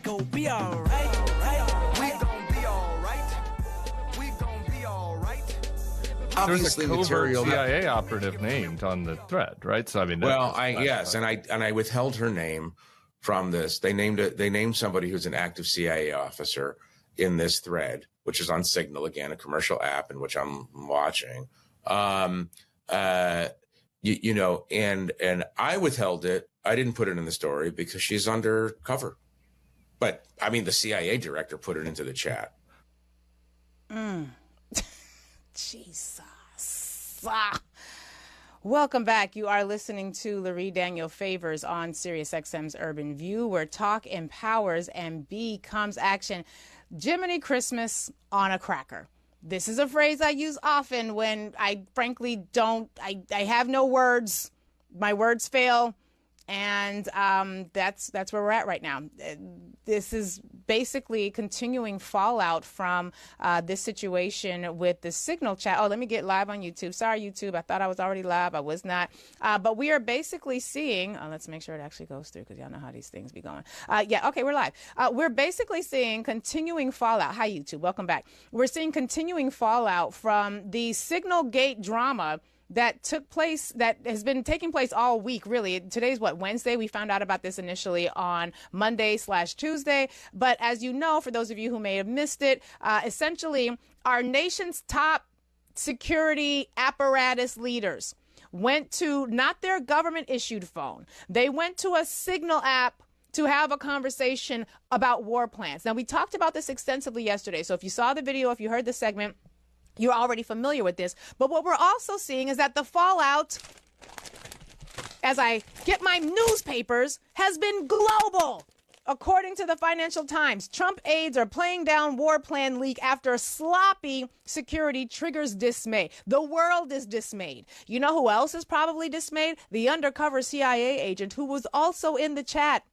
gon' be alright. We gon' be alright. We gon' be alright. Obviously, There's a covert material. CIA operative named on the thread, right? So I mean, Well, I withheld her name from this. They named somebody who's an active CIA officer in this thread, which is on Signal, again, a commercial app in which I'm watching. And I withheld it. I didn't put it in the story because she's undercover. But I mean, the CIA director put it into the chat. Jesus. Welcome back. You are listening to Lurie Daniel Favors on SiriusXM's Urban View, where talk empowers and becomes action. Jiminy Christmas on a cracker. This is a phrase I use often when I frankly I have no words. My words fail. And that's where we're at right now. This is basically continuing fallout from this situation with the Signal chat. Oh, let me get live on YouTube. Sorry, YouTube. I thought I was already live. I was not. But we are basically seeing, let's make sure it actually goes through because y'all know how these things be going. Yeah, okay, we're live. We're basically seeing continuing fallout. Hi, YouTube. Welcome back. We're seeing continuing fallout from the Signal Gate drama that took place, that has been taking place all week, really. Today's Wednesday? We found out about this initially on Monday/Tuesday. But as you know, for those of you who may have missed it, essentially our nation's top security apparatus leaders went to not their government issued phone. They went to a Signal app to have a conversation about war plans. Now, we talked about this extensively yesterday. So if you saw the video, if you heard the segment, you're already familiar with this. But what we're also seeing is that the fallout, as I get my newspapers, has been global. According to the Financial Times, Trump aides are playing down war plan leak after sloppy security triggers dismay. The world is dismayed. You know who else is probably dismayed? The undercover CIA agent who was also in the chat.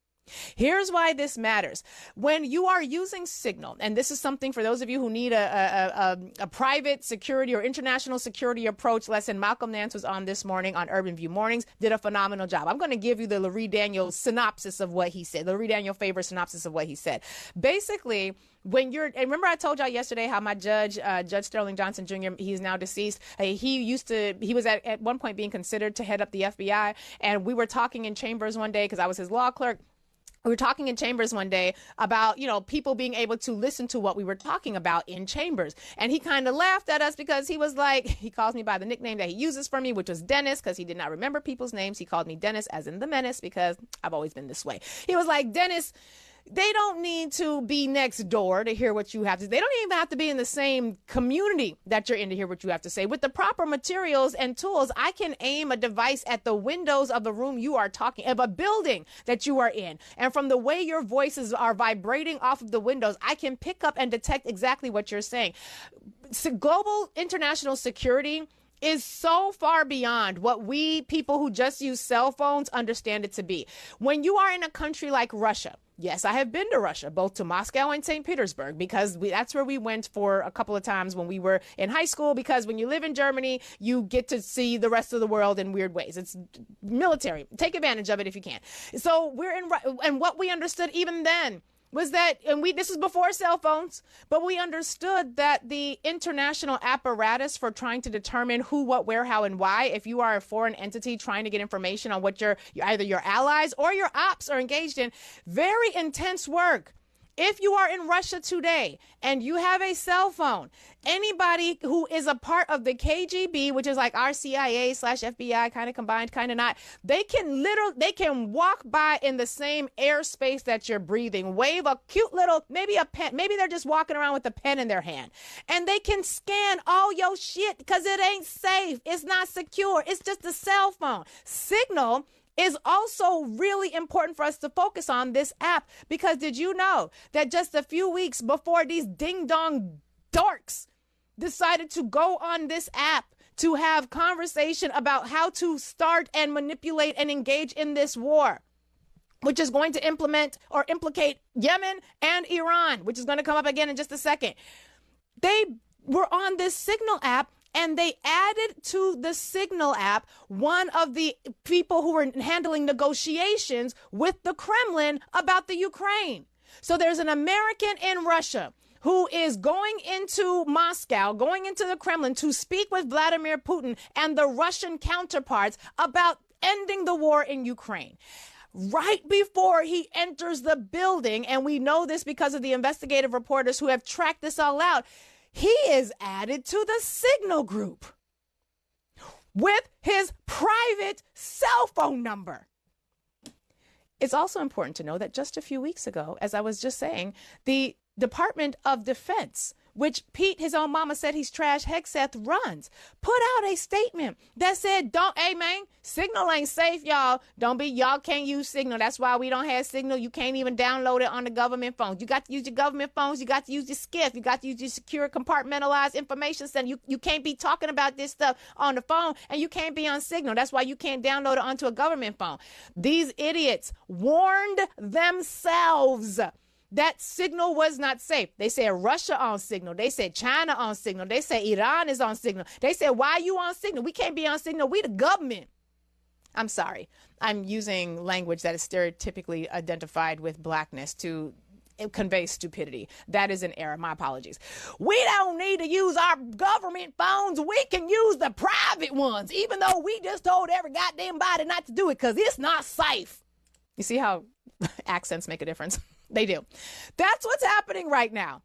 Here's why this matters. When you are using Signal, and this is something for those of you who need a private security or international security approach lesson, Malcolm Nance was on this morning on Urban View Mornings, did a phenomenal job. I'm going to give you the Lurie Daniel synopsis of what he said, the Lurie Daniel Favor synopsis of what he said. Basically, and remember I told y'all yesterday how my Judge Sterling Johnson Jr., he's now deceased. He was at one point being considered to head up the FBI. And we were talking in chambers one day because I was his law clerk. We were talking in chambers one day about, people being able to listen to what we were talking about in chambers. And he kind of laughed at us because he was like, he calls me by the nickname that he uses for me, which was Dennis, because he did not remember people's names. He called me Dennis as in the menace because I've always been this way. He was like, Dennis, they don't need to be next door to hear what you have to say. They don't even have to be in the same community that you're in to hear what you have to say. With the proper materials and tools, I can aim a device at the windows of the room you are talking, of a building that you are in. And from the way your voices are vibrating off of the windows, I can pick up and detect exactly what you're saying. So global international security is so far beyond what we people who just use cell phones understand it to be. When you are in a country like Russia, yes, I have been to Russia, both to Moscow and St. Petersburg, because that's where we went for a couple of times when we were in high school, because when you live in Germany, you get to see the rest of the world in weird ways. It's military. Take advantage of it if you can. So and what we understood even then was that, this is before cell phones, but we understood that the international apparatus for trying to determine who, what, where, how, and why, if you are a foreign entity trying to get information on what either your allies or your ops are engaged in, very intense work. If you are in Russia today and you have a cell phone, anybody who is a part of the KGB, which is like our CIA/FBI, kind of combined, kind of not, they can walk by in the same airspace that you're breathing, wave a cute little, maybe a pen, maybe they're just walking around with a pen in their hand, and they can scan all your shit because it ain't safe. It's not secure. It's just a cell phone. Signal is also really important for us to focus on this app, because did you know that just a few weeks before these ding-dong dorks decided to go on this app to have conversation about how to start and manipulate and engage in this war, which is going to implicate Yemen and Iran, which is going to come up again in just a second. They were on this Signal app, and they added to the Signal app one of the people who were handling negotiations with the Kremlin about the Ukraine. So there's an American in Russia who is going into Moscow, going into the Kremlin to speak with Vladimir Putin and the Russian counterparts about ending the war in Ukraine. Right before he enters the building, and we know this because of the investigative reporters who have tracked this all out, he is added to the Signal group with his private cell phone number. It's also important to know that just a few weeks ago, as I was just saying, the Department of Defense, which Pete, his own mama, said he's trash Hegseth runs, put out a statement that said, hey man, Signal ain't safe, y'all. Y'all can't use Signal. That's why we don't have Signal. You can't even download it on the government phones. You got to use your government phones. You got to use your SCIF. You got to use your secure compartmentalized information center. You can't be talking about this stuff on the phone, and you can't be on Signal. That's why you can't download it onto a government phone. These idiots warned themselves that Signal was not safe. They said Russia on Signal. They said China on Signal. They said Iran is on Signal. They said, why are you on Signal? We can't be on Signal. We the government. I'm sorry. I'm using language that is stereotypically identified with blackness to convey stupidity. That is an error. My apologies. We don't need to use our government phones. We can use the private ones, even though we just told every goddamn body not to do it because it's not safe. You see how accents make a difference? They do. That's what's happening right now.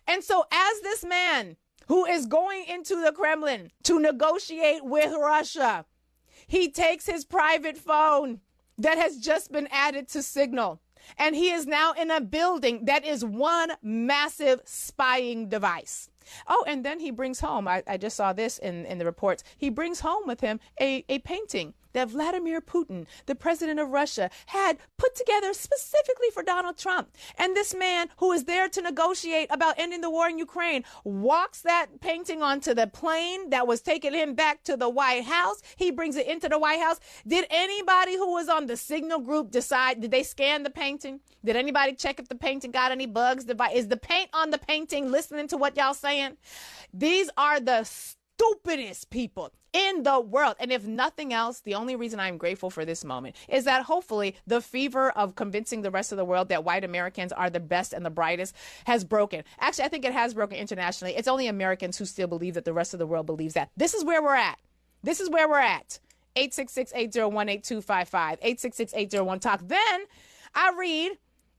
And so as this man who is going into the Kremlin to negotiate with Russia, he takes his private phone that has just been added to Signal, and he is now in a building that is one massive spying device. Oh, and then he brings home, I just saw this in the reports, he brings home with him a painting that Vladimir Putin, the president of Russia, had put together specifically for Donald Trump. And this man who is there to negotiate about ending the war in Ukraine walks that painting onto the plane that was taking him back to the White House. He brings it into the White House. Did anybody who was on the Signal group decide, did they scan the painting? Did anybody check if the painting got any bugs? Is the paint on the painting listening to what y'all saying? These are the stupidest people in the world. And if nothing else, the only reason I'm grateful for this moment is that hopefully the fever of convincing the rest of the world that white Americans are the best and the brightest has broken. Actually, I think it has broken internationally. It's only Americans who still believe that the rest of the world believes that. This is where we're at. This is where we're at. 866-801-8255. 866-801-TALK. Then I read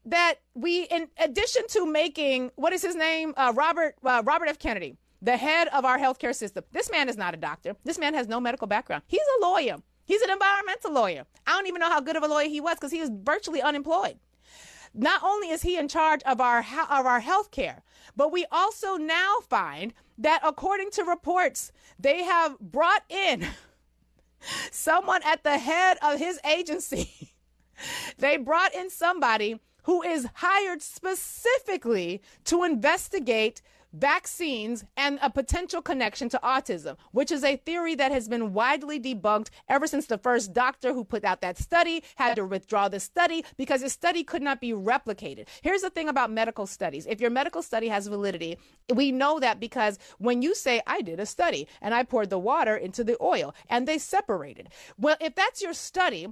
that we, in addition to making, what is his name? Robert F. Kennedy, the head of our healthcare system. This man is not a doctor. This man has no medical background. He's a lawyer. He's an environmental lawyer. I don't even know how good of a lawyer he was because he was virtually unemployed. Not only is he in charge of our healthcare, but we also now find that according to reports, they have brought in someone at the head of his agency. They brought in somebody who is hired specifically to investigate vaccines and a potential connection to autism, which is a theory that has been widely debunked ever since the first doctor who put out that study had to withdraw the study because his study could not be replicated. Here's the thing about medical studies. If your medical study has validity, we know that because when you say, I did a study and I poured the water into the oil and they separated. Well, if that's your study,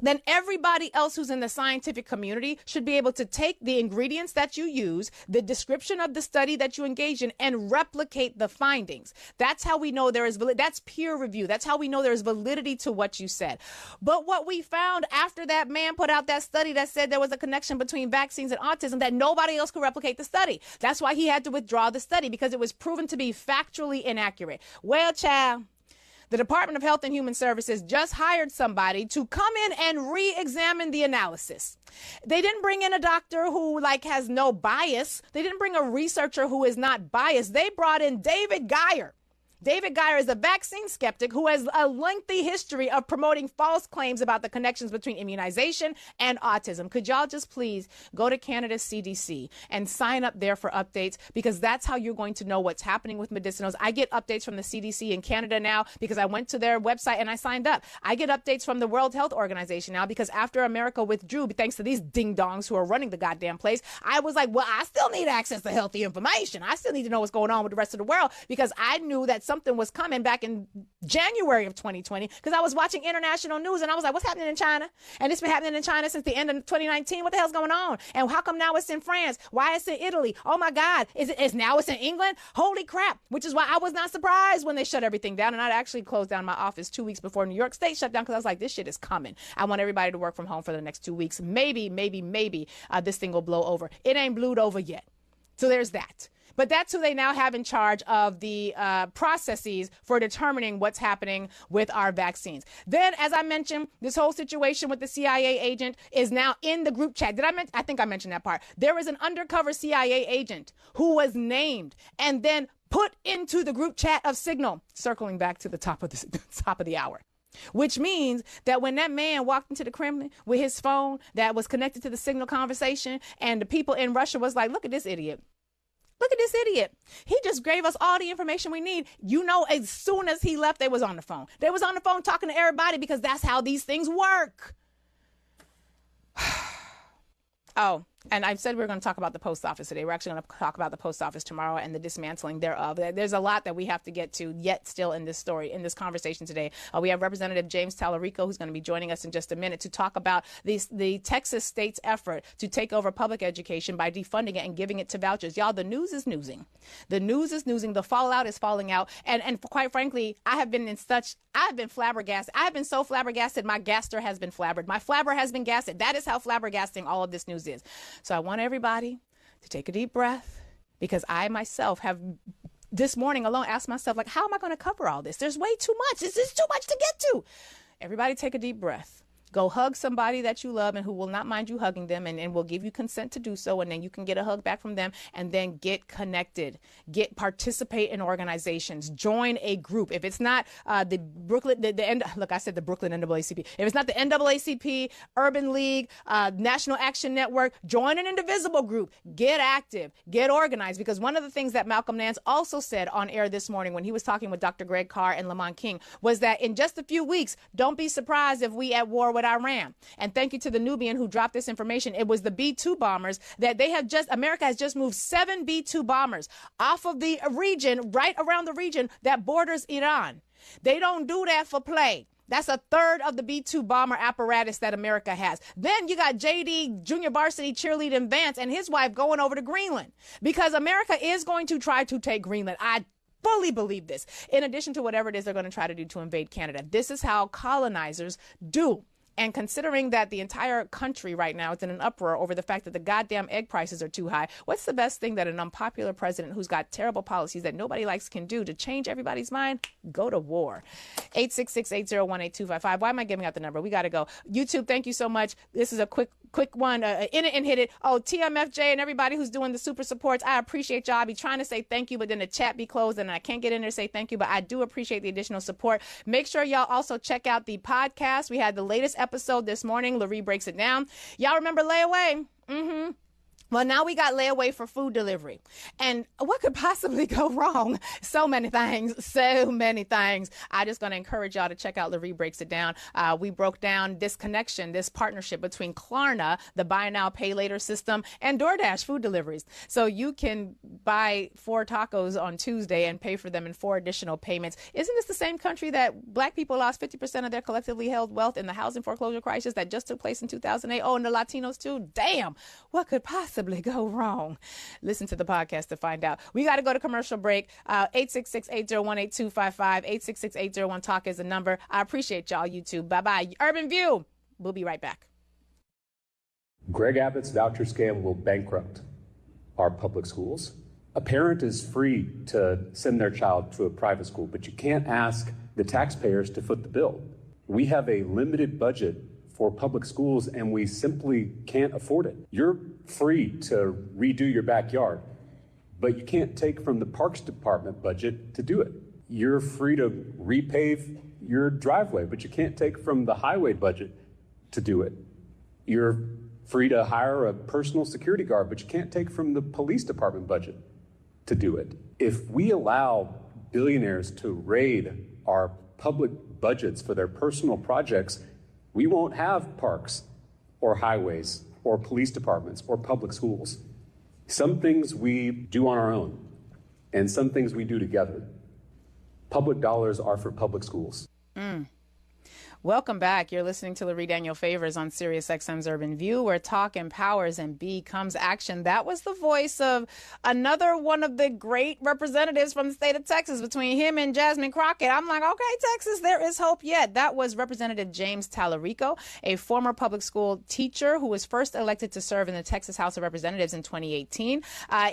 then everybody else who's in the scientific community should be able to take the ingredients that you use, the description of the study that you engage in, and replicate the findings. That's how we know there is validity. That's peer review. That's how we know there is validity to what you said. But what we found after that man put out that study that said there was a connection between vaccines and autism, that nobody else could replicate the study. That's why he had to withdraw the study, because it was proven to be factually inaccurate. Well, child, the Department of Health and Human Services just hired somebody to come in and re-examine the analysis. They didn't bring in a doctor who has no bias. They didn't bring a researcher who is not biased. They brought in David Geyer. David Geyer is a vaccine skeptic who has a lengthy history of promoting false claims about the connections between immunization and autism. Could y'all just please go to Canada's CDC and sign up there for updates, because that's how you're going to know what's happening with medicinals. I get updates from the CDC in Canada now because I went to their website and I signed up. I get updates from the World Health Organization now because after America withdrew, thanks to these ding-dongs who are running the goddamn place, I was like, well, I still need access to healthy information. I still need to know what's going on with the rest of the world, because I knew that some something was coming back in January of 2020 because I was watching international news and I was like, what's happening in China? And it's been happening in China since the end of 2019. What the hell's going on? And how come now it's in France? Why it's in Italy? Oh my God. It's now it's in England? Holy crap. Which is why I was not surprised when they shut everything down. And I'd actually closed down my office 2 weeks before New York State shut down because I was like, this shit is coming. I want everybody to work from home for the next 2 weeks. Maybe this thing will blow over. It ain't blewed over yet. So there's that. But that's who they now have in charge of the processes for determining what's happening with our vaccines. Then, as I mentioned, this whole situation with the CIA agent is now in the group chat. I think I mentioned that part. There was an undercover CIA agent who was named and then put into the group chat of Signal, circling back to the top of the hour. Which means that when that man walked into the Kremlin with his phone that was connected to the Signal conversation and the people in Russia was like, look at this idiot. Look at this idiot. He just gave us all the information we need. You know, as soon as he left, they was on the phone. They was on the phone talking to everybody because that's how these things work. Oh, and I've said we're going to talk about the post office today. We're actually going to talk about the post office tomorrow and the dismantling thereof. There's a lot that we have to get to yet still in this story, in this conversation today. We have Representative James Tallarico, who's going to be joining us in just a minute to talk about the Texas state's effort to take over public education by defunding it and giving it to vouchers. Y'all, the news is newsing. The news is newsing. The fallout is falling out. And quite frankly, I've been flabbergasted. I have been so flabbergasted, my gaster has been flabbered. My flabber has been gasted. That is how flabbergasting all of this news is. So I want everybody to take a deep breath because I myself have this morning alone asked myself, like, how am I going to cover all this? There's way too much. This is too much to get to. Everybody take a deep breath. Go hug somebody that you love and who will not mind you hugging them and will give you consent to do so. And then you can get a hug back from them and then get connected, participate in organizations, join a group. If it's not the Brooklyn, I said the Brooklyn NAACP. If it's not the NAACP, Urban League, National Action Network, join an indivisible group, get active, get organized. Because one of the things that Malcolm Nance also said on air this morning when he was talking with Dr. Greg Carr and Lamont King was that in just a few weeks, don't be surprised if we at war with Iran. And thank you to the Nubian who dropped this information. It was the B-2 bombers that America has just moved 7 B-2 bombers off of the region, right around the region that borders Iran. They don't do that for play. That's a third of the B-2 bomber apparatus that America has. Then you got JD, junior varsity cheerleading Vance, and his wife going over to Greenland because America is going to try to take Greenland. I fully believe this, in addition to whatever it is they're going to try to do to invade Canada. This is how colonizers do. And considering that the entire country right now is in an uproar over the fact that the goddamn egg prices are too high, what's the best thing that an unpopular president who's got terrible policies that nobody likes can do to change everybody's mind? Go to war. 866-801-8255. Why am I giving out the number? We got to go. YouTube, thank you so much. This is a quick one. In it and hit it. Oh, TMFJ and everybody who's doing the super supports. I appreciate y'all. I be trying to say thank you, but then the chat be closed and I can't get in there to say thank you, but I do appreciate the additional support. Make sure y'all also check out the podcast. We had the latest episode this morning. Lurie breaks it down. Y'all remember layaway? Mm-hmm. Well, now we got layaway for food delivery. And what could possibly go wrong? So many things. I'm just going to encourage y'all to check out Lurie Breaks It Down. We broke down this connection, this partnership between Klarna, the buy now, pay later system, and DoorDash food deliveries. So you can buy 4 tacos on Tuesday and pay for them in 4 additional payments. Isn't this the same country that black people lost 50% of their collectively held wealth in the housing foreclosure crisis that just took place in 2008? Oh, and the Latinos too? Damn. What could possibly go wrong? Listen to the podcast to find out. We got to go to commercial break. 866-801-8255. 866-801-TALK is the number. I appreciate y'all, YouTube. Bye-bye. Urban View. We'll be right back. Greg Abbott's voucher scam will bankrupt our public schools. A parent is free to send their child to a private school, but you can't ask the taxpayers to foot the bill. We have a limited budget for public schools, and we simply can't afford it. You're free to redo your backyard, but you can't take from the Parks Department budget to do it. You're free to repave your driveway, but you can't take from the highway budget to do it. You're free to hire a personal security guard, but you can't take from the police department budget to do it. If we allow billionaires to raid our public budgets for their personal projects, we won't have parks or highways or police departments or public schools. Some things we do on our own and some things we do together. Public dollars are for public schools. Welcome back. You're listening to Lurie Daniel Favors on Sirius XM's Urban View, where talk empowers and becomes action. That was the voice of another one of the great representatives from the state of Texas. Between him and Jasmine Crockett, I'm like, okay, Texas, there is hope yet. That was Representative James Tallarico, a former public school teacher who was first elected to serve in the Texas House of Representatives in 2018.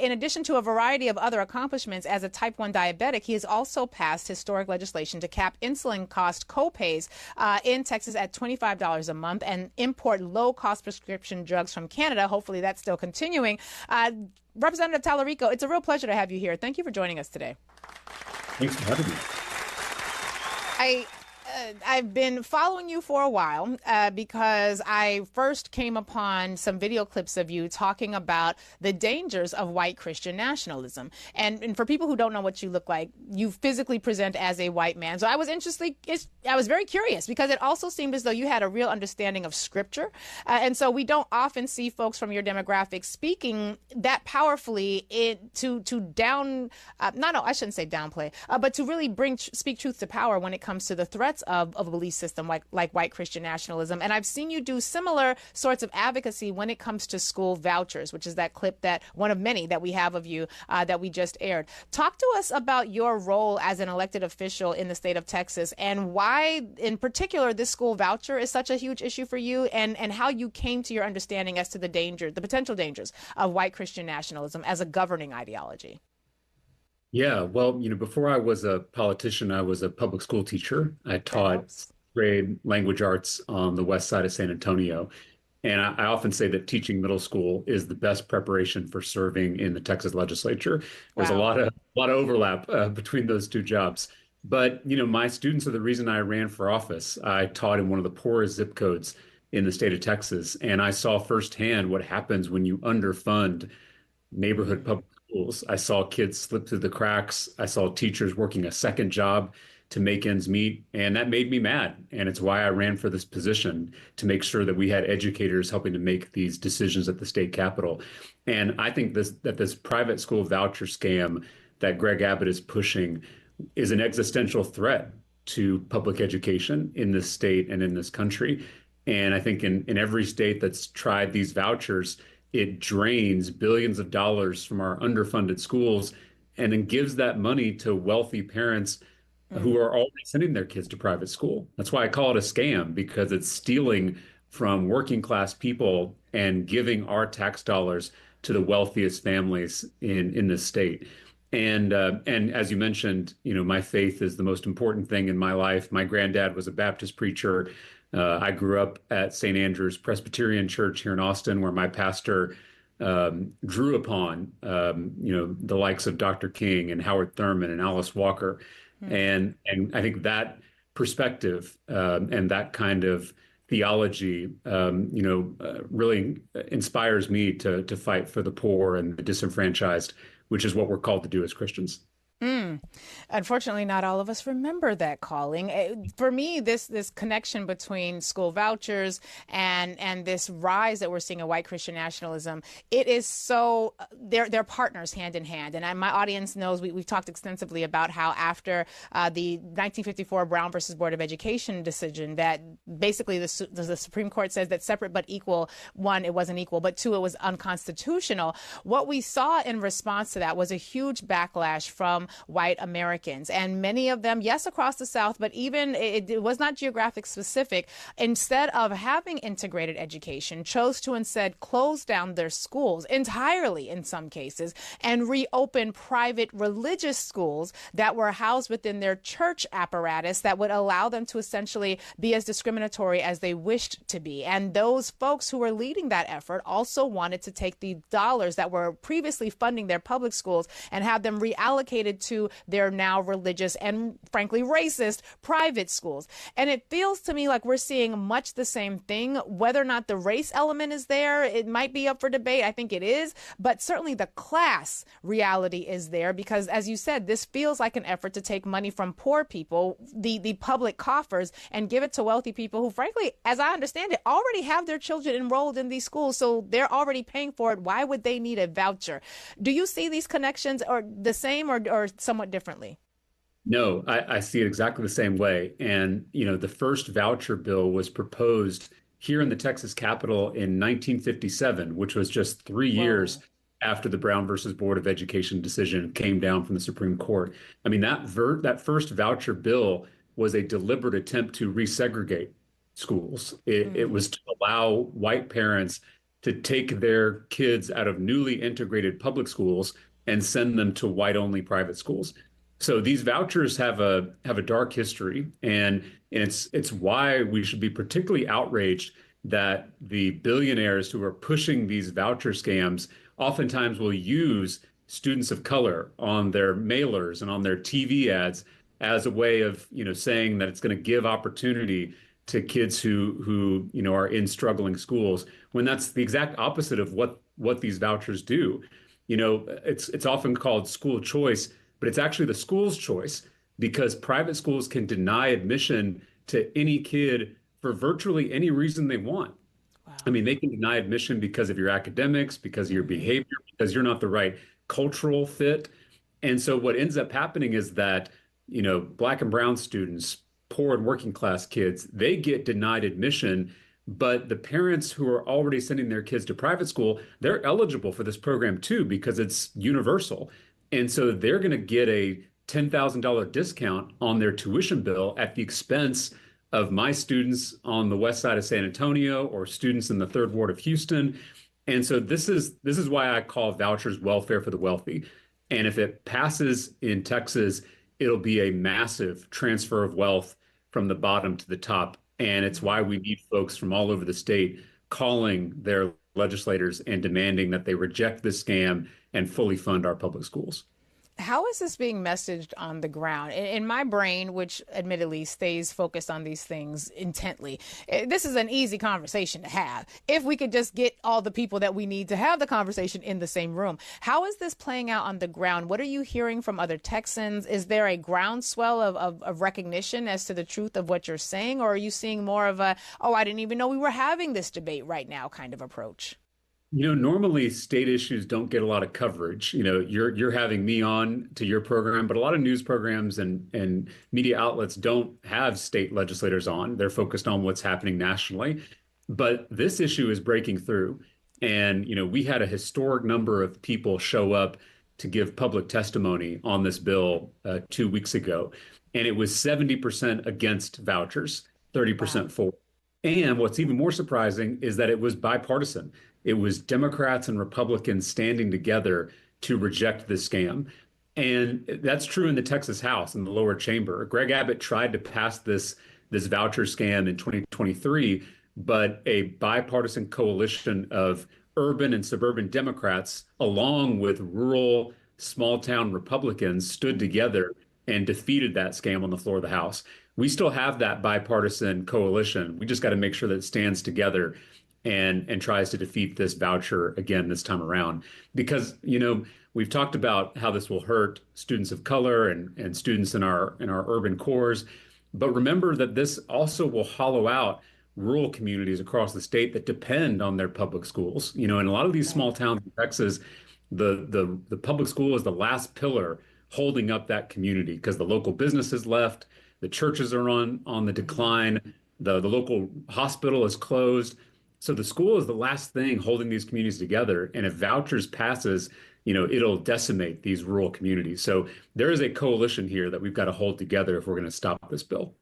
In addition to a variety of other accomplishments as a type 1 diabetic, he has also passed historic legislation to cap insulin cost copays in Texas at $25 a month and import low-cost prescription drugs from Canada. Hopefully that's still continuing. Representative Tallarico, it's a real pleasure to have you here. Thank you for joining us today. Thanks for having me. I've been following you for a while because I first came upon some video clips of you talking about the dangers of white Christian nationalism. And for people who don't know what you look like, you physically present as a white man. So I was very curious because it also seemed as though you had a real understanding of scripture. And so we don't often see folks from your demographic speaking that powerfully to downplay, but to really speak truth to power when it comes to the threats of a belief system like white Christian nationalism. And I've seen you do similar sorts of advocacy when it comes to school vouchers, which is that clip that one of many that we have of you that we just aired. Talk to us about your role as an elected official in the state of Texas and why, in particular, this school voucher is such a huge issue for you and how you came to your understanding as to the potential dangers of white Christian nationalism as a governing ideology. Yeah, well, before I was a politician, I was a public school teacher. I taught grade language arts on the west side of San Antonio. And I often say that teaching middle school is the best preparation for serving in the Texas legislature. There's a lot of overlap between those two jobs. But, my students are the reason I ran for office. I taught in one of the poorest zip codes in the state of Texas. And I saw firsthand what happens when you underfund neighborhood public schools. I saw kids slip through the cracks. I saw teachers working a second job to make ends meet. And that made me mad. And it's why I ran for this position, to make sure that we had educators helping to make these decisions at the state capitol. And I think that this private school voucher scam that Greg Abbott is pushing is an existential threat to public education in this state and in this country. And I think in every state that's tried these vouchers, it drains billions of dollars from our underfunded schools and then gives that money to wealthy parents who are already sending their kids to private school. That's why I call it a scam, because it's stealing from working class people and giving our tax dollars to the wealthiest families in this state. And as you mentioned, my faith is the most important thing in my life. My granddad was a Baptist preacher. I grew up at St. Andrew's Presbyterian Church here in Austin, where my pastor drew upon, the likes of Dr. King and Howard Thurman and Alice Walker. And I think that perspective and that kind of theology, really inspires me to fight for the poor and the disenfranchised, which is what we're called to do as Christians. Unfortunately, not all of us remember that calling. For me, this connection between school vouchers and this rise that we're seeing of white Christian nationalism, it is so they're partners hand in hand. And my audience knows we've talked extensively about how after the 1954 Brown versus Board of Education decision, that basically the Supreme Court says that separate but equal, one, it wasn't equal, but two, it was unconstitutional. What we saw in response to that was a huge backlash from white Americans, and many of them, yes, across the South, but even it was not geographic specific. Instead of having integrated education, chose to instead close down their schools entirely in some cases and reopen private religious schools that were housed within their church apparatus that would allow them to essentially be as discriminatory as they wished to be. And those folks who were leading that effort also wanted to take the dollars that were previously funding their public schools and have them reallocated to their now religious and frankly racist private schools. And it feels to me like we're seeing much the same thing. Whether or not the race element is there, it might be up for debate. I think it is, but certainly the class reality is there, because as you said, this feels like an effort to take money from poor people, the public coffers, and give it to wealthy people who, frankly, as I understand it, already have their children enrolled in these schools, so they're already paying for it. Why would they need a voucher? Do you see these connections or the same or somewhat differently? No, I see it exactly the same way. And, the first voucher bill was proposed here in the Texas Capitol in 1957, which was just 3 years Whoa. after the Brown versus Board of Education decision came down from the Supreme Court. I mean, that first voucher bill was a deliberate attempt to resegregate schools. It Mm. was to allow white parents to take their kids out of newly integrated public schools and send them to white-only private schools. So these vouchers have a dark history, and it's why we should be particularly outraged that the billionaires who are pushing these voucher scams oftentimes will use students of color on their mailers and on their TV ads as a way of, saying that it's going to give opportunity to kids who are in struggling schools, when that's the exact opposite of what these vouchers do. It's often called school choice, but it's actually the school's choice, because private schools can deny admission to any kid for virtually any reason they want. Wow. I mean, they can deny admission because of your academics, because of your behavior, because you're not the right cultural fit. And so what ends up happening is that, Black and brown students, poor and working class kids, they get denied admission. But the parents who are already sending their kids to private school, they're eligible for this program too, because it's universal. And so they're going to get a $10,000 discount on their tuition bill at the expense of my students on the west side of San Antonio or students in the third ward of Houston. And so this is why I call vouchers welfare for the wealthy. And if it passes in Texas, it'll be a massive transfer of wealth from the bottom to the top. And it's why we need folks from all over the state calling their legislators and demanding that they reject this scam and fully fund our public schools. How is this being messaged on the ground? In my brain, which admittedly stays focused on these things intently, this is an easy conversation to have. If we could just get all the people that we need to have the conversation in the same room. How is this playing out on the ground? What are you hearing from other Texans? Is there a groundswell of recognition as to the truth of what you're saying? Or are you seeing more of a, oh, I didn't even know we were having this debate right now kind of approach? Normally state issues don't get a lot of coverage. You're having me on to your program, but a lot of news programs and media outlets don't have state legislators on. They're focused on what's happening nationally. But this issue is breaking through. And, we had a historic number of people show up to give public testimony on this bill 2 weeks ago. And it was 70% against vouchers, 30% for. And what's even more surprising is that it was bipartisan. It was Democrats and Republicans standing together to reject this scam. And that's true in the Texas House, in the lower chamber. Greg Abbott tried to pass this voucher scam in 2023, but a bipartisan coalition of urban and suburban Democrats, along with rural, small town Republicans, stood together and defeated that scam on the floor of the House. We still have that bipartisan coalition. We just got to make sure that it stands together and tries to defeat this voucher again this time around. Because, we've talked about how this will hurt students of color and students in our urban cores. But remember that this also will hollow out rural communities across the state that depend on their public schools. In a lot of these small towns in Texas, the public school is the last pillar holding up that community, because the local businesses left, the churches are on the decline, the local hospital is closed. So the school is the last thing holding these communities together. And if vouchers passes, it'll decimate these rural communities. So there is a coalition here that we've got to hold together if we're going to stop this bill.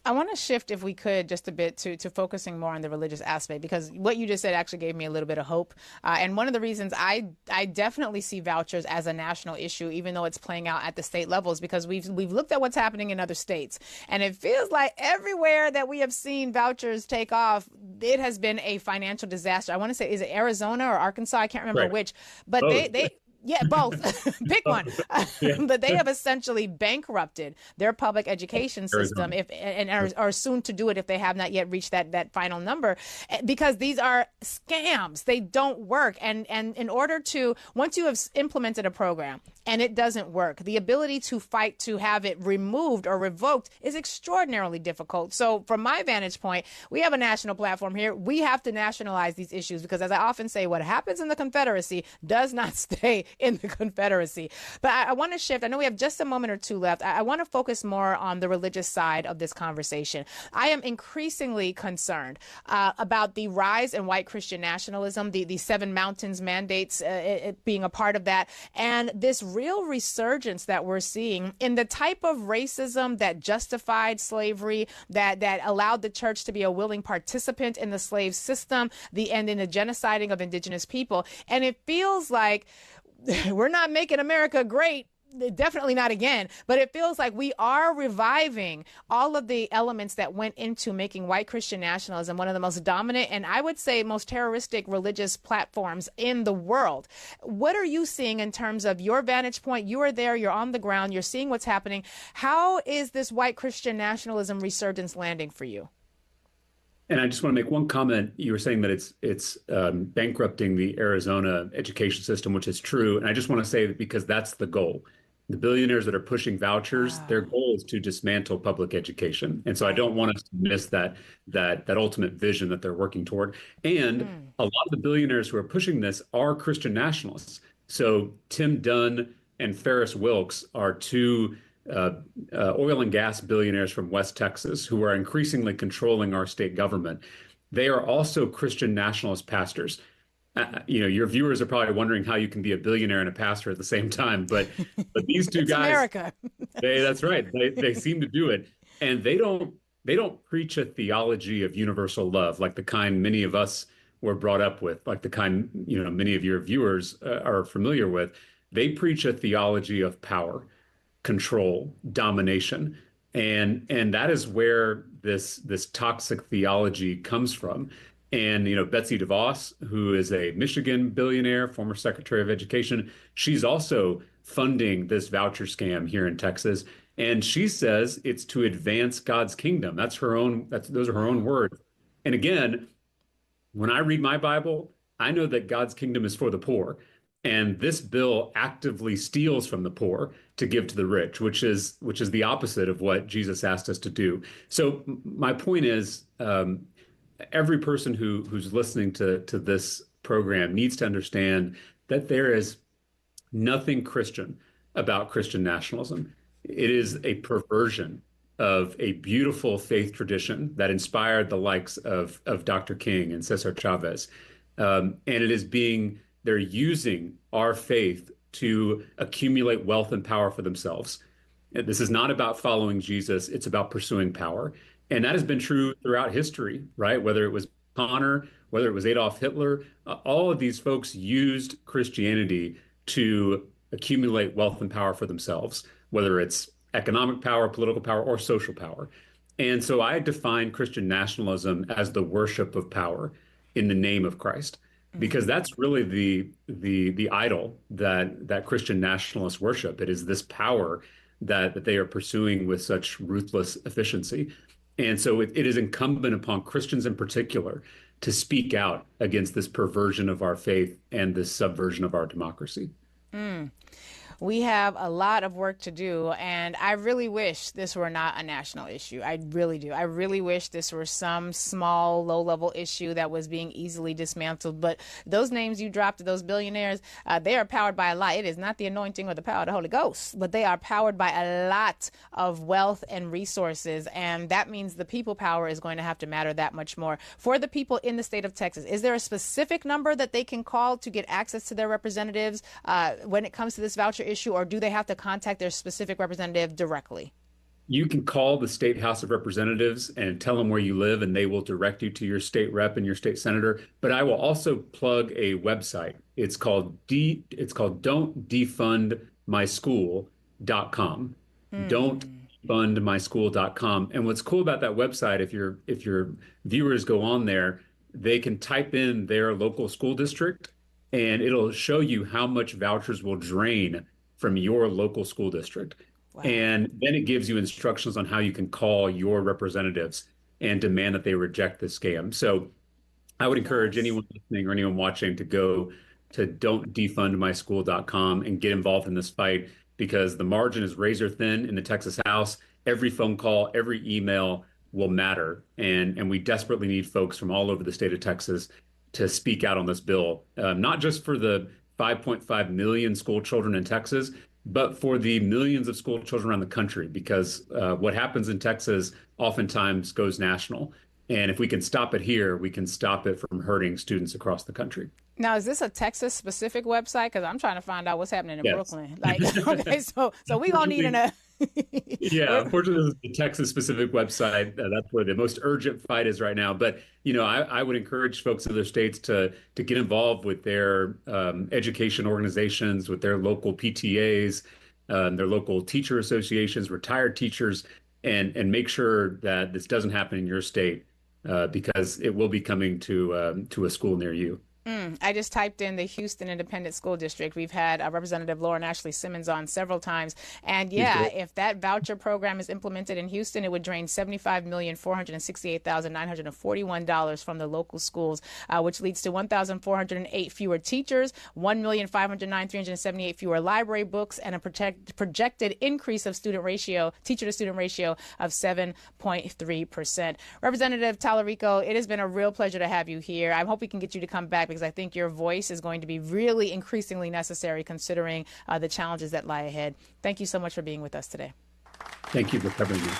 I want to shift, if we could, just a bit to focusing more on the religious aspect, because what you just said actually gave me a little bit of hope. And one of the reasons I definitely see vouchers as a national issue, even though it's playing out at the state levels, because we've looked at what's happening in other states, and it feels like everywhere that we have seen vouchers take off, it has been a financial disaster. I want to say, is it Arizona or Arkansas? I can't remember which, but they yeah, both. Pick one. But they have essentially bankrupted their public education system and are soon to do it if they have not yet reached that final number, because these are scams. They don't work. And in order to, once you have implemented a program and it doesn't work, the ability to fight to have it removed or revoked is extraordinarily difficult. So from my vantage point, we have a national platform here. We have to nationalize these issues, because as I often say, what happens in the Confederacy does not stay in the Confederacy. But I want to shift. I know we have just a moment or two left. I want to focus more on the religious side of this conversation. I am increasingly concerned about the rise in white Christian nationalism, the Seven Mountains mandates it being a part of that, and this real resurgence that we're seeing in the type of racism that justified slavery, that allowed the church to be a willing participant in the slave system, and in the genociding of indigenous people. And it feels like we're not making America great. Definitely not again, but it feels like we are reviving all of the elements that went into making white Christian nationalism one of the most dominant and I would say most terroristic religious platforms in the world. What are you seeing in terms of your vantage point? You are there, you're on the ground, you're seeing what's happening. How is this white Christian nationalism resurgence landing for you? And I just want to make one comment. You were saying that it's bankrupting the Arizona education system, which is true. And I just want to say that because that's the goal. The billionaires that are pushing vouchers, their goal is to dismantle public education. And so I don't want us to miss that ultimate vision that they're working toward. And a lot of the billionaires who are pushing this are Christian nationalists. So Tim Dunn and Ferris Wilks are two oil and gas billionaires from West Texas who are increasingly controlling our state government. They are also Christian nationalist pastors. Your viewers are probably wondering how you can be a billionaire and a pastor at the same time, but these two It's guys, America. that's right. They seem to do it, and they don't preach a theology of universal love like the kind many of us were brought up with, like the kind many of your viewers are familiar with. They preach a theology of power, control, domination, and that is where this toxic theology comes from. And Betsy DeVos, who is a Michigan billionaire, former Secretary of Education, she's also funding this voucher scam here in Texas, and she says it's to advance God's kingdom. Those are her own words. And again, when I read my Bible, I know that God's kingdom is for the poor. And this bill actively steals from the poor to give to the rich, which is the opposite of what Jesus asked us to do. So my point is, every person who's listening to this program needs to understand that there is nothing Christian about Christian nationalism. It is a perversion of a beautiful faith tradition that inspired the likes of Dr. King and Cesar Chavez. And they're using our faith to accumulate wealth and power for themselves. And this is not about following Jesus. It's about pursuing power. And that has been true throughout history, right? Whether it was Connor, whether it was Adolf Hitler, all of these folks used Christianity to accumulate wealth and power for themselves, whether it's economic power, political power, or social power. And so I define Christian nationalism as the worship of power in the name of Christ, because that's really the idol that Christian nationalists worship. It is this power that they are pursuing with such ruthless efficiency. And so it is incumbent upon Christians in particular to speak out against this perversion of our faith and this subversion of our democracy. We have a lot of work to do, and I really wish this were not a national issue. I really do. I really wish this were some small, low-level issue that was being easily dismantled. But those names you dropped, those billionaires, they are powered by a lot. It is not the anointing or the power of the Holy Ghost, but they are powered by a lot of wealth and resources, and that means the people power is going to have to matter that much more. For the people in the state of Texas, is there a specific number that they can call to get access to their representatives when it comes to this voucher issue, or do they have to contact their specific representative directly? You can call the State House of Representatives and tell them where you live, and they will direct you to your state rep and your state senator. But I will also plug a website. It's called don'tdefundmyschool.com. Don'tdefundmyschool.com. And what's cool about that website, if your viewers go on there, they can type in their local school district, and it'll show you how much vouchers will drain from your local school district. Wow. And then it gives you instructions on how you can call your representatives and demand that they reject the scam. So I would encourage anyone listening or anyone watching to go to don'tdefundmyschool.com and get involved in this fight, because the margin is razor thin in the Texas House. Every phone call, every email will matter. And we desperately need folks from all over the state of Texas to speak out on this bill, not just for the 5.5 million school children in Texas, but for the millions of school children around the country, because what happens in Texas oftentimes goes national. And if we can stop it here, we can stop it from hurting students across the country. Now, is this a Texas-specific website? Because I'm trying to find out what's happening in Yes. Brooklyn. Like, okay, so we gonna need an. Yeah, unfortunately, the Texas-specific website, that's where the most urgent fight is right now. But, I would encourage folks in other states to get involved with their education organizations, with their local PTAs, their local teacher associations, retired teachers, and make sure that this doesn't happen in your state because it will be coming to a school near you. I just typed in the Houston Independent School District. We've had Representative Lauren Ashley Simmons on several times. And yeah, if that voucher program is implemented in Houston, it would drain $75,468,941 from the local schools, which leads to 1,408 fewer teachers, 1,509,378 fewer library books, and a projected increase of teacher to student ratio of 7.3%. Representative Tallarico, it has been a real pleasure to have you here. I hope we can get you to come back because I think your voice is going to be really increasingly necessary considering the challenges that lie ahead. Thank you so much for being with us today. Thank you for having me.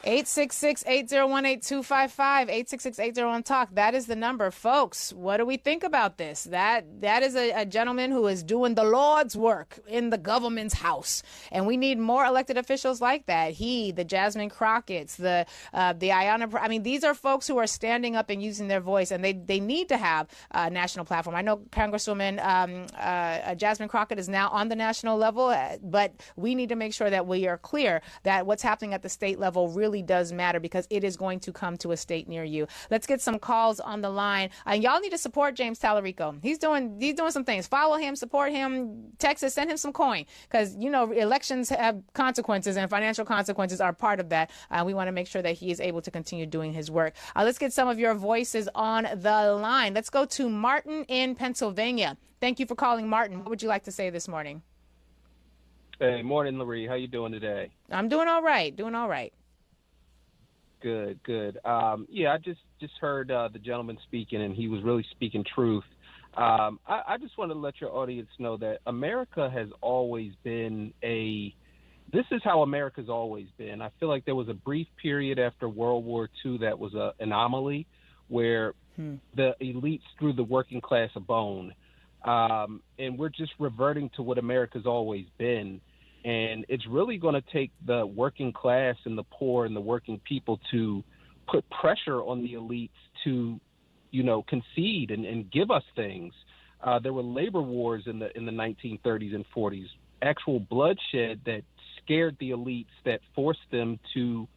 866-801-8255, 866-801-TALK. That is the number. Folks, what do we think about this? That is a gentleman who is doing the Lord's work in the government's house. And we need more elected officials like that. The Jasmine Crockett's, the Ayanna. These are folks who are standing up and using their voice, and they need to have a national platform. I know Congresswoman Jasmine Crockett is now on the national level, but we need to make sure that we are clear that what's happening at the state level really does matter because it is going to come to a state near you. Let's get some calls on the line. And y'all need to support James Tallarico. He's doing some things. Follow him, support him. Texas, send him some coin because, elections have consequences and financial consequences are part of that. We want to make sure that he is able to continue doing his work. Let's get some of your voices on the line. Let's go to Martin in Pennsylvania. Thank you for calling, Martin. What would you like to say this morning? Hey, morning, Lurie. How you doing today? I'm doing all right. Good. I just heard the gentleman speaking, and he was really speaking truth. I just want to let your audience know that America has always been this is how America's always been. I feel like there was a brief period after World War II that was an anomaly where the elites threw the working class a bone. And we're just reverting to what America's always been. And it's really going to take the working class and the poor and the working people to put pressure on the elites to, concede and give us things. There were labor wars in the 1930s and 40s, actual bloodshed that scared the elites, that forced them to,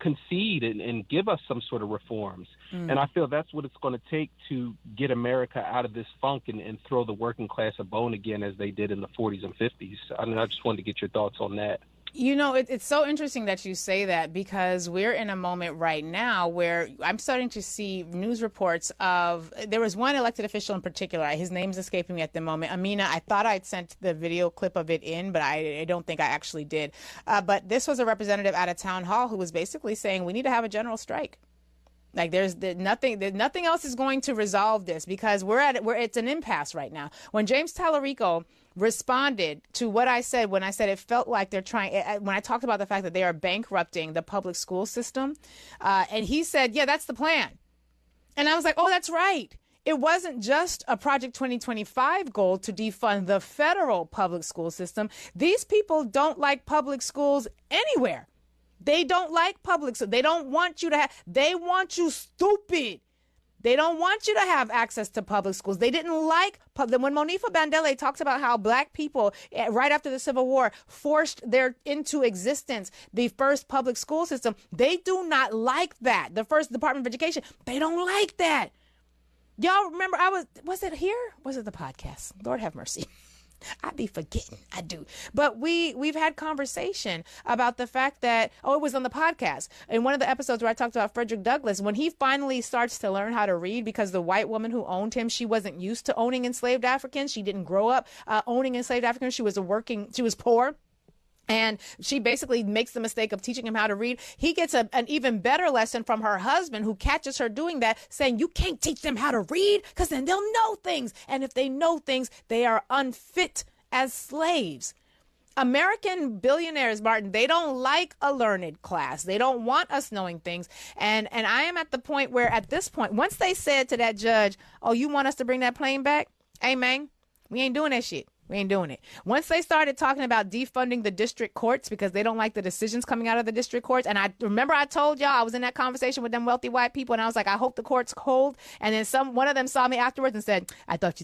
concede and give us some sort of reforms. And I feel that's what it's going to take to get America out of this funk and throw the working class a bone again as they did in the 40s and 50s. I just wanted to get your thoughts on that. It's so interesting that you say that because we're in a moment right now where I'm starting to see news reports there was one elected official in particular. His name's escaping me at the moment. Amina, I thought I'd sent the video clip of it in, but I don't think I actually did. But this was a representative at a town hall who was basically saying we need to have a general strike. Like nothing else is going to resolve this because it's an impasse right now. When James Tallarico responded to what I said when I said it felt like they're trying, when I talked about the fact that they are bankrupting the public school system, and he said, yeah, that's the plan. And I was like, oh, that's right. It wasn't just a Project 2025 goal to defund the federal public school system. These people don't like public schools anywhere. They don't like public schools. They don't want you to they want you stupid. They don't want you to have access to public schools. They didn't like when Monifa Bandele talks about how black people right after the Civil War forced into existence the first public school system. They do not like that. The first Department of Education, they don't like that. Y'all remember was it here? Was it the podcast? Lord have mercy. I be forgetting. I do. But we've had conversation about the fact that, it was on the podcast. In one of the episodes where I talked about Frederick Douglass, when he finally starts to learn how to read because the white woman who owned him, she wasn't used to owning enslaved Africans. She didn't grow up owning enslaved Africans. She was poor. And she basically makes the mistake of teaching him how to read. He gets an even better lesson from her husband, who catches her doing that, saying, you can't teach them how to read because then they'll know things. And if they know things, they are unfit as slaves. American billionaires, Martin, they don't like a learned class. They don't want us knowing things. And I am at the point where, at this point, once they said to that judge, oh, you want us to bring that plane back? Hey, man, we ain't doing that shit. We ain't doing it. Once they started talking about defunding the district courts because they don't like the decisions coming out of the district courts. And I remember I told y'all I was in that conversation with them wealthy white people, and I was like, I hope the courts hold. And then one of them saw me afterwards and said, I thought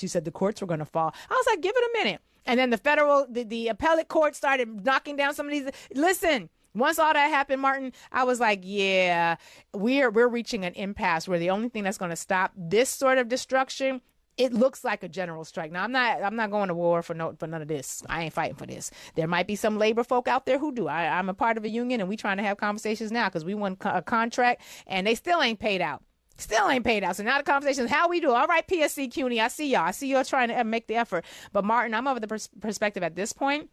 you said the courts were going to fall. I was like, give it a minute. And then the appellate court started knocking down some of these. Listen, once all that happened, Martin, I was like, yeah, we're reaching an impasse where the only thing that's going to stop this sort of destruction, it looks like a general strike. Now, I'm not going to war for none of this. I ain't fighting for this. There might be some labor folk out there who do. I'm a part of a union, and we trying to have conversations now because we won a contract, and they still ain't paid out. Still ain't paid out. So now the conversation is how we do. All right, PSC CUNY, I see y'all. I see y'all trying to make the effort. But Martin, I'm of the perspective at this point.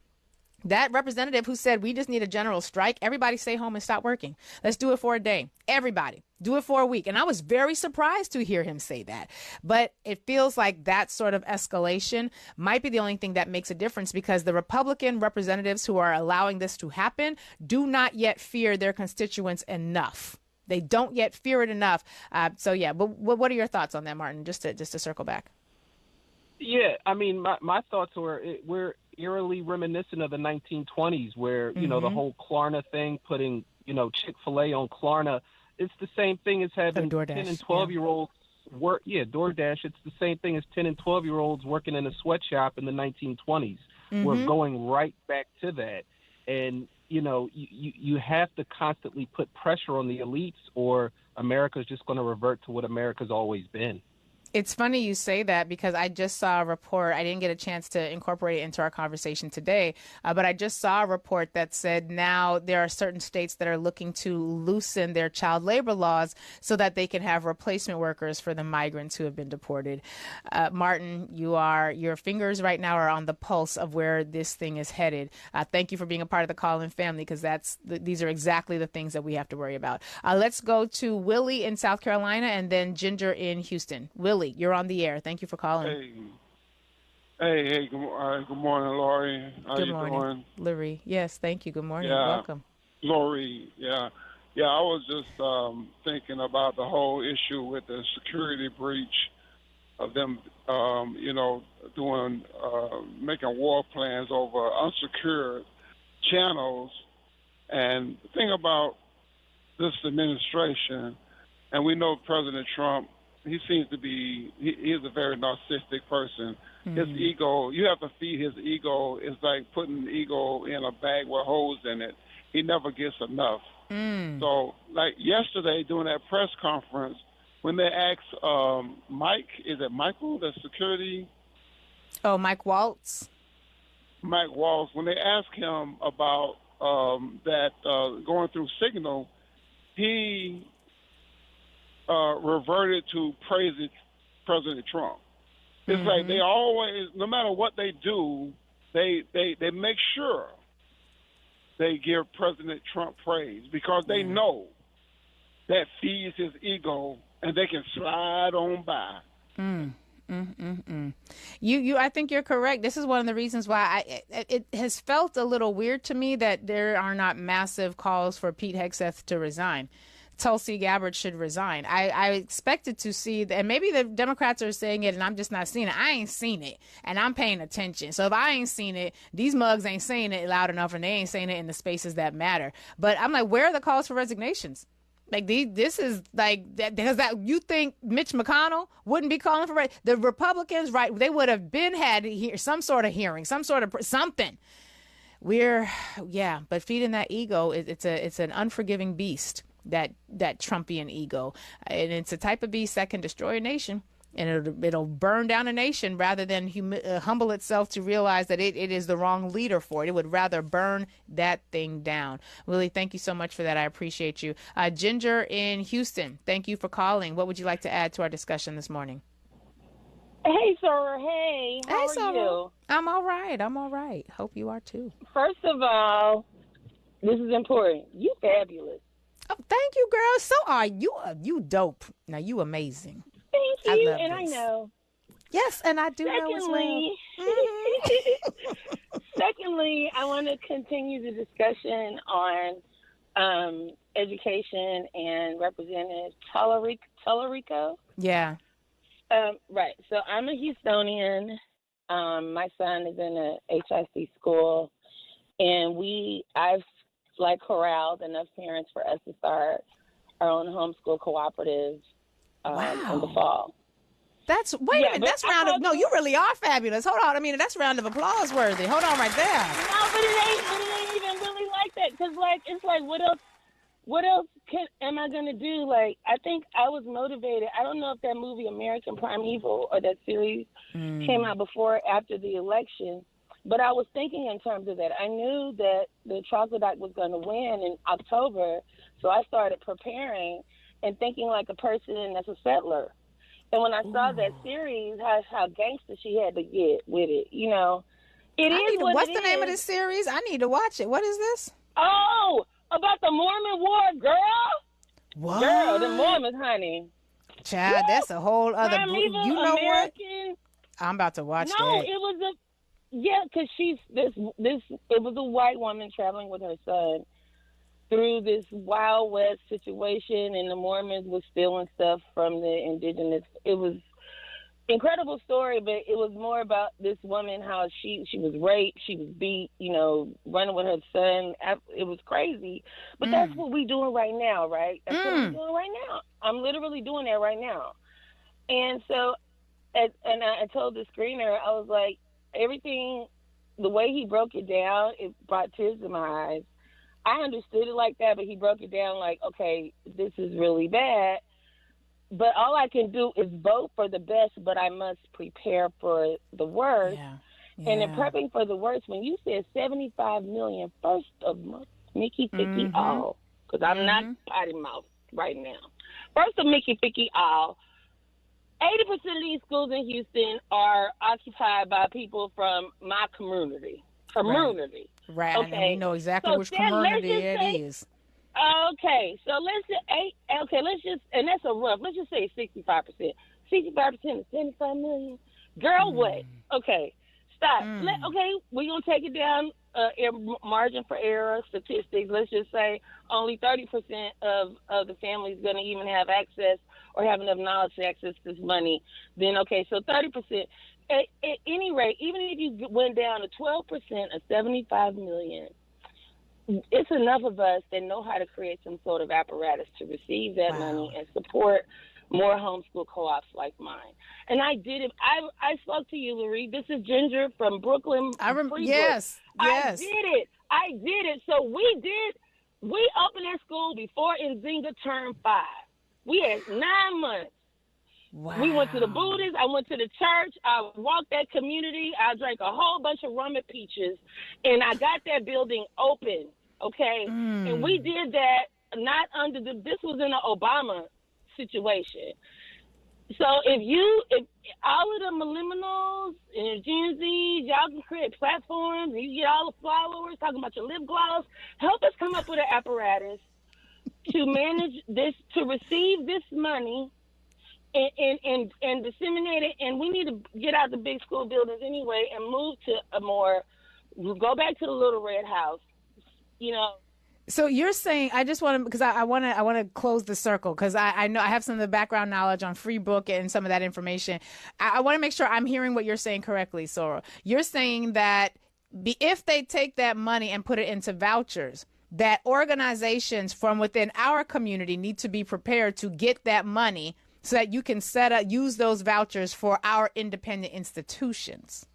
That representative who said we just need a general strike, everybody stay home and stop working. Let's do it for a day. Everybody do it for a week. And I was very surprised to hear him say that. But it feels like that sort of escalation might be the only thing that makes a difference, because the Republican representatives who are allowing this to happen do not yet fear their constituents enough. They don't yet fear it enough. But what are your thoughts on that, Martin? Just to circle back. Yeah, I mean, my thoughts we're eerily reminiscent of the 1920s, where you know the whole Klarna thing, putting Chick-fil-A on Klarna. It's the same thing as having 10 and 12-year-olds work. Yeah, DoorDash. It's the same thing as 10 and 12-year-olds working in a sweatshop in the 1920s. We're going right back to that, and you have to constantly put pressure on the elites, or America's just going to revert to what America's always been. It's funny you say that, because I just saw a report. I didn't get a chance to incorporate it into our conversation today, but I just saw a report that said now there are certain states that are looking to loosen their child labor laws so that they can have replacement workers for the migrants who have been deported. Martin, your fingers right now are on the pulse of where this thing is headed. Thank you for being a part of the Call-In family, because these are exactly the things that we have to worry about. Let's go to Willie in South Carolina and then Ginger in Houston. Willie, you're on the air. Thank you for calling. Hey. Good morning, Lurie. How Good you morning, doing? Lurie. Yes, thank you. Good morning. Yeah. Welcome. Lurie, yeah. I was just thinking about the whole issue with the security breach of them, making war plans over unsecured channels. And the thing about this administration, and we know President Trump, he seems to be, he is a very narcissistic person. His ego, you have to feed his ego. It's like putting the ego in a bag with holes in it. He never gets enough. So, like yesterday during that press conference, when they asked Mike, is it Michael, the security? Oh, Mike Waltz. Mike Waltz, when they asked him about going through Signal, he reverted to praising President Trump. It's like they always, no matter what they do, they make sure they give President Trump praise, because they know that feeds his ego and they can slide on by. I think you're correct. This is one of the reasons why it has felt a little weird to me that there are not massive calls for Pete Hegseth to resign. Tulsi Gabbard should resign. I expected to see, and maybe the Democrats are saying it and I'm just not seeing it. I ain't seen it, and I'm paying attention. So if I ain't seen it, these mugs ain't saying it loud enough, and they ain't saying it in the spaces that matter. But I'm like, where are the calls for resignations? Like this is like that, because that you think Mitch McConnell wouldn't be calling for the Republicans, right? They would have been had some sort of hearing, some sort of something. But feeding that ego, it's an unforgiving beast. That Trumpian ego, and it's a type of beast that can destroy a nation, and it'll burn down a nation rather than humble itself to realize that it is the wrong leader for it. It would rather burn that thing down. Willie, thank you so much for that. I appreciate you. Ginger in Houston, thank you for calling. What would you like to add to our discussion this morning? Hey, Sarah. Hey, how are Sarah. you? I'm all right. Hope you are too. First of all, this is important. You fabulous. Oh, thank you, girl. So are you. You dope. Now you amazing. Thank I you, love and this. I know. Yes, and I do know as well. Secondly, I want to continue the discussion on education and Representative Tallarico. Yeah. Right. So I'm a Houstonian. My son is in a HIC school, and I've corralled enough parents for us to start our own homeschool cooperative in the fall. That's a minute. That's round of no. You really are fabulous. Hold on. I mean, that's round of applause worthy. Hold on, right there. No, but it ain't even really like that. Cause it's like, what else am I gonna do? Like, I think I was motivated. I don't know if that movie American Primeval or that series came out before or after the election, but I was thinking in terms of that. I knew that the troglodyte was going to win in October, so I started preparing and thinking like a person that's a settler. And when I saw that series, how gangster she had to get with it, you know. What's the name of this series? I need to watch it. What is this? Oh, about the Mormon War, girl. What? Girl, the Mormons, honey. Child, that's a whole other. You know American. what? I'm about to watch that. No, it was because she's this. It was a white woman traveling with her son through this Wild West situation, and the Mormons were stealing stuff from the indigenous. It was incredible story, but it was more about this woman, how she was raped, she was beat, you know, running with her son. It was crazy. But that's what we doing right now, right? That's what we're doing right now. I'm literally doing that right now. And so, and I told the screener, I was like, everything, the way he broke it down, it brought tears to my eyes. I understood it like that, but he broke it down like, okay, this is really bad. But all I can do is vote for the best, but I must prepare for the worst. Yeah. And in prepping for the worst, when you said 75 million, first of Mickey Ficky all, because I'm not potty mouth right now. First of Mickey Ficky all, 80% of these schools in Houston are occupied by people from my community. Right. Okay. And we know exactly which community it is. Okay, so let's just, and that's a rough, let's just say 65%. 65% is 75 million. Girl, what? Okay, stop. Okay, we're going to take it down, margin for error, statistics. Let's just say only 30% of the family is going to even have access or have enough knowledge to access this money. Then, okay, so 30%. At any rate, even if you went down to 12% of 75 million, it's enough of us that know how to create some sort of apparatus to receive that money and support more homeschool co-ops like mine. And I did it. I spoke to you, Lurie. This is Ginger from Brooklyn. Yes. I did it. So we opened that school before Nzinga turned 5. We had 9 months. Wow. We went to the Buddhists. I went to the church. I walked that community. I drank a whole bunch of rum and peaches, and I got that building open. Okay, and we did that not under this was in an Obama situation. So if all of the millennials and Gen Z, y'all can create platforms, and you get all the followers talking about your lip gloss. Help us come up with an apparatus to manage this, to receive this money. And disseminate it, and we need to get out the big school buildings anyway and move to go back to the Little Red House, you know. So you're saying, I just want to, because I want to close the circle, because I know I have some of the background knowledge on Free Book and some of that information. I want to make sure I'm hearing what you're saying correctly, Sora. You're saying that if they take that money and put it into vouchers, that organizations from within our community need to be prepared to get that money so that you can use those vouchers for our independent institutions.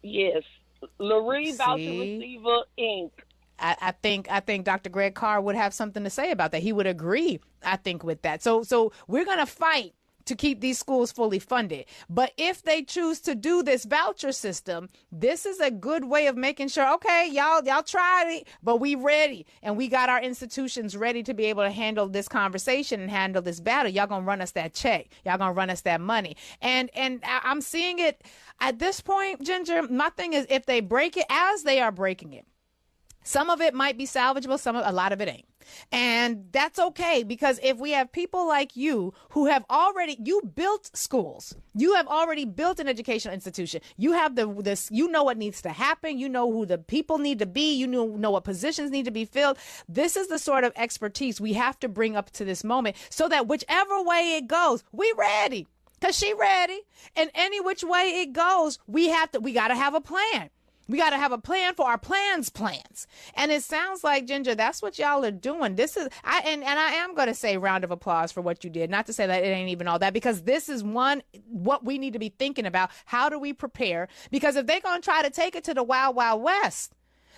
Yes. Lurie Voucher Receiver, Inc. I think Dr. Greg Carr would have something to say about that. He would agree, I think, with that. So we're going to fight to keep these schools fully funded. But if they choose to do this voucher system, this is a good way of making sure, okay, y'all tried it, but we ready. And we got our institutions ready to be able to handle this conversation and handle this battle. Y'all gonna run us that check. Y'all gonna run us that money. And I'm seeing it at this point, Ginger. My thing is, if they break it as they are breaking it, some of it might be salvageable, a lot of it ain't. And that's okay, because if we have people like you who have you built schools, you have already built an educational institution, you have you know what needs to happen, you know who the people need to be, you know what positions need to be filled. This is the sort of expertise we have to bring up to this moment so that whichever way it goes, we ready. Because she ready. And any which way it goes, we got to have a plan. We got to have a plan for our plans. And it sounds like, Ginger, that's what y'all are doing. This is, I am going to say round of applause for what you did. Not to say that it ain't even all that, because this is what we need to be thinking about. How do we prepare? Because if they're going to try to take it to the Wild Wild West,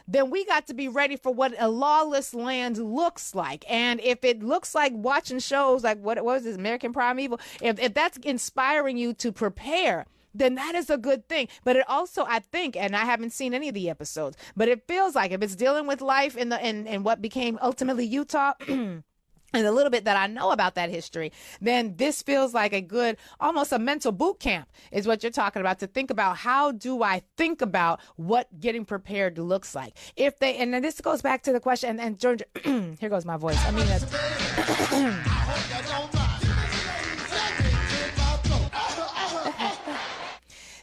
then we got to be ready for what a lawless land looks like. And if it looks like watching shows like what was this, American Primeval, if that's inspiring you to prepare, then that is a good thing. But it also, I think, and I haven't seen any of the episodes, but it feels like if it's dealing with life in what became ultimately Utah, and a little bit that I know about that history, then this feels like a good, almost a mental boot camp is what you're talking about, to think about how do I think about what getting prepared looks like. And then this goes back to the question, and Georgia, here goes my voice. I mean,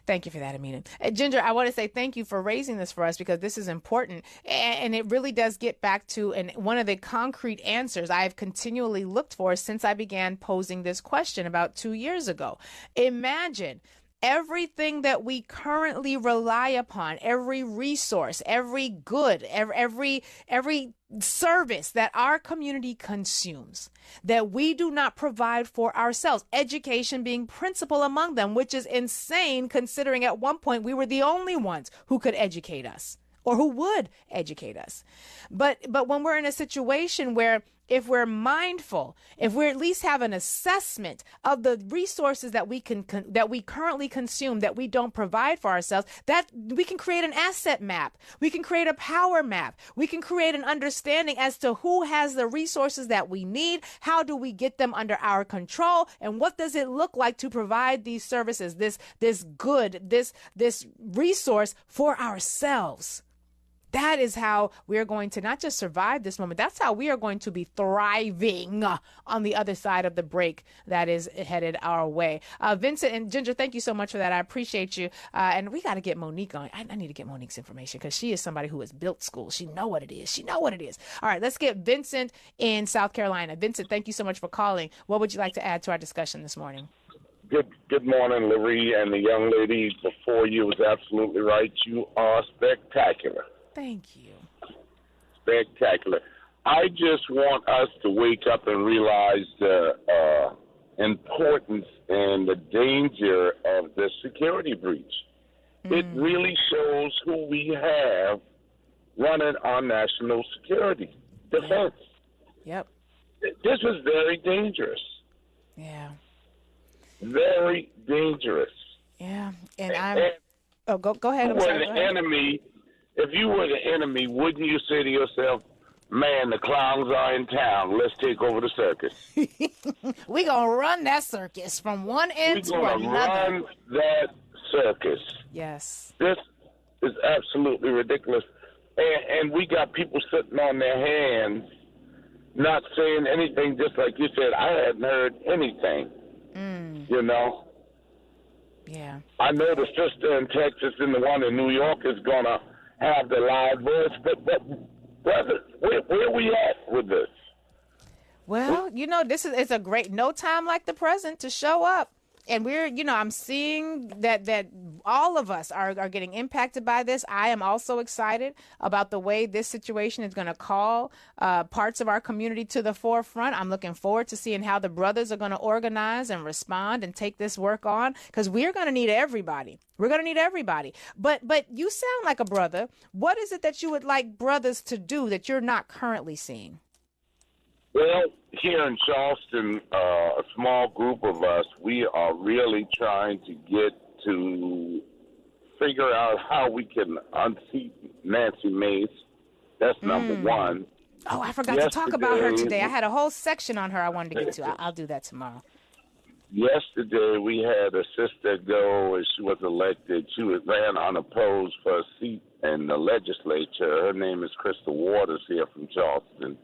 thank you for that, Amina. Ginger, I want to say thank you for raising this for us, because this is important. And it really does get back to one of the concrete answers I've continually looked for since I began posing this question about 2 years ago. Imagine everything that we currently rely upon, every resource, every good, every service that our community consumes, that we do not provide for ourselves, education being principal among them, which is insane considering at one point we were the only ones who could educate us or who would educate us. But when we're in a situation where, if we're mindful, if we at least have an assessment of the resources that we currently consume, that we don't provide for ourselves, that we can create an asset map, we can create a power map, we can create an understanding as to who has the resources that we need, how do we get them under our control, and what does it look like to provide these services, this resource for ourselves. That is how we are going to not just survive this moment, that's how we are going to be thriving on the other side of the break that is headed our way. Vincent and Ginger, thank you so much for that. I appreciate you. And we got to get Monique on. I need to get Monique's information, because she is somebody who has built schools. She know what it is. All right, let's get Vincent in South Carolina. Vincent, thank you so much for calling. What would you like to add to our discussion this morning? Good morning, Lurie, and the young lady before you was absolutely right. You are spectacular. Thank you. Spectacular. I just want us to wake up and realize the importance and the danger of the security breach. It really shows who we have running our national security defense. Yep. This was very dangerous. Yeah. Very dangerous. Yeah. Go ahead. I'm sorry. Enemy. If you were the enemy, wouldn't you say to yourself, man, the clowns are in town, let's take over the circus? We're going to run that circus from one end to another. We're going to run that circus. Yes. This is absolutely ridiculous. And we got people sitting on their hands, not saying anything, just like you said. I hadn't heard anything, you know? Yeah. I know the sister in Texas and the one in New York is going to have the loud voice, but brother, where we at with this? Well, it's a great, no time like the present to show up. And I'm seeing that all of us are getting impacted by this. I am also excited about the way this situation is going to call parts of our community to the forefront. I'm looking forward to seeing how the brothers are going to organize and respond and take this work on, because we're going to need everybody. We're going to need everybody. But you sound like a brother. What is it that you would like brothers to do that you're not currently seeing? Well, here in Charleston, a small group of us, we are really trying to get to figure out how we can unseat Nancy Mace. That's number one. Oh, I forgot to talk about her today. I had a whole section on her I wanted to get to. I'll do that tomorrow. Yesterday, we had a sister go, and she was elected. She ran unopposed for a seat in the legislature. Her name is Crystal Waters here from Charleston.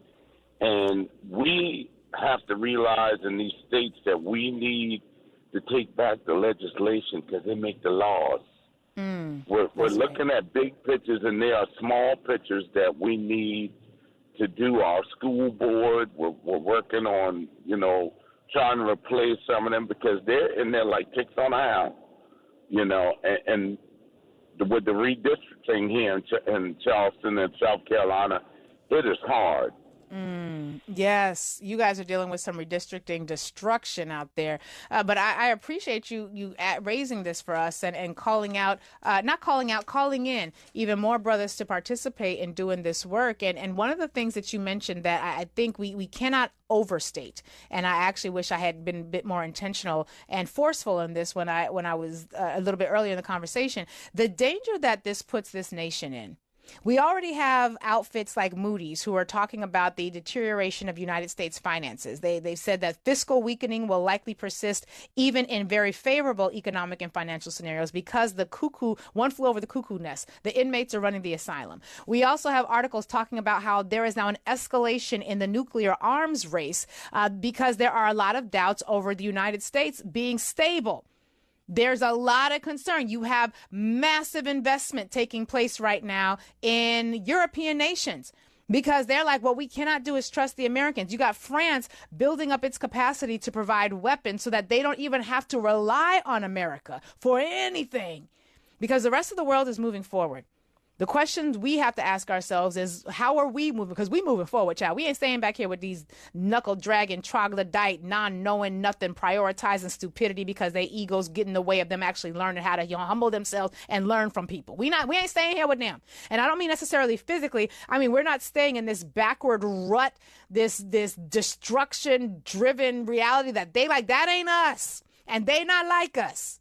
And we have to realize in these states that we need to take back the legislation because they make the laws. We're looking at big pictures, and there are small pictures that we need to do. Our school board, we're working on, trying to replace some of them because they're in there like ticks on a owl, and with the redistricting here in Charleston and South Carolina, it is hard. Yes, you guys are dealing with some redistricting destruction out there. But I appreciate you raising this for us and calling in even more brothers to participate in doing this work. And one of the things that you mentioned that I think we cannot overstate, and I actually wish I had been a bit more intentional and forceful in this when I was a little bit earlier in the conversation, the danger that this puts this nation in. We already have outfits like Moody's who are talking about the deterioration of United States finances. They've said that fiscal weakening will likely persist even in very favorable economic and financial scenarios because one flew over the cuckoo nest. The inmates are running the asylum. We also have articles talking about how there is now an escalation in the nuclear arms race because there are a lot of doubts over the United States being stable. There's a lot of concern. You have massive investment taking place right now in European nations because they're like, what we cannot do is trust the Americans. You got France building up its capacity to provide weapons so that they don't even have to rely on America for anything because the rest of the world is moving forward. The questions we have to ask ourselves is, how are we moving? Because we moving forward, child. We ain't staying back here with these knuckle-dragging, troglodyte, non-knowing nothing, prioritizing stupidity because their egos get in the way of them actually learning how to humble themselves and learn from people. We ain't staying here with them. And I don't mean necessarily physically. I mean, we're not staying in this backward rut, this destruction-driven reality that they like. That ain't us. And they not like us.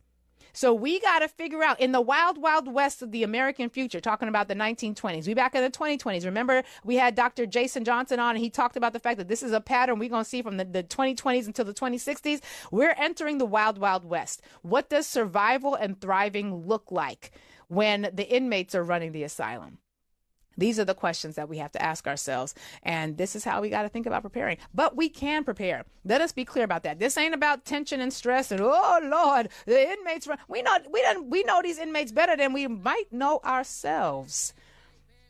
So we got to figure out in the wild, wild west of the American future, talking about the 1920s, we back in the 2020s. Remember, we had Dr. Jason Johnson on, and he talked about the fact that this is a pattern we're going to see from the 2020s until the 2060s. We're entering the wild, wild west. What does survival and thriving look like when the inmates are running the asylum? These are the questions that we have to ask ourselves, and this is how we got to think about preparing. But we can prepare. Let us be clear about that. This ain't about tension and stress and, oh, Lord, the inmates. We know these inmates better than we might know ourselves.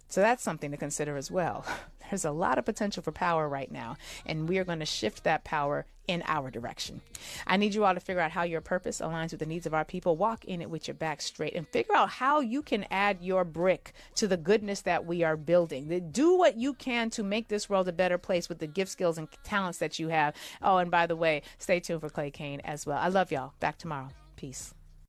So that's something to consider as well. There's a lot of potential for power right now, and we are going to shift that power in our direction. I need you all to figure out how your purpose aligns with the needs of our people. Walk in it with your back straight and figure out how you can add your brick to the goodness that we are building. Do what you can to make this world a better place with the gift, skills, and talents that you have. Oh, and by the way, stay tuned for Clay Kane as well. I love y'all. Back tomorrow. Peace.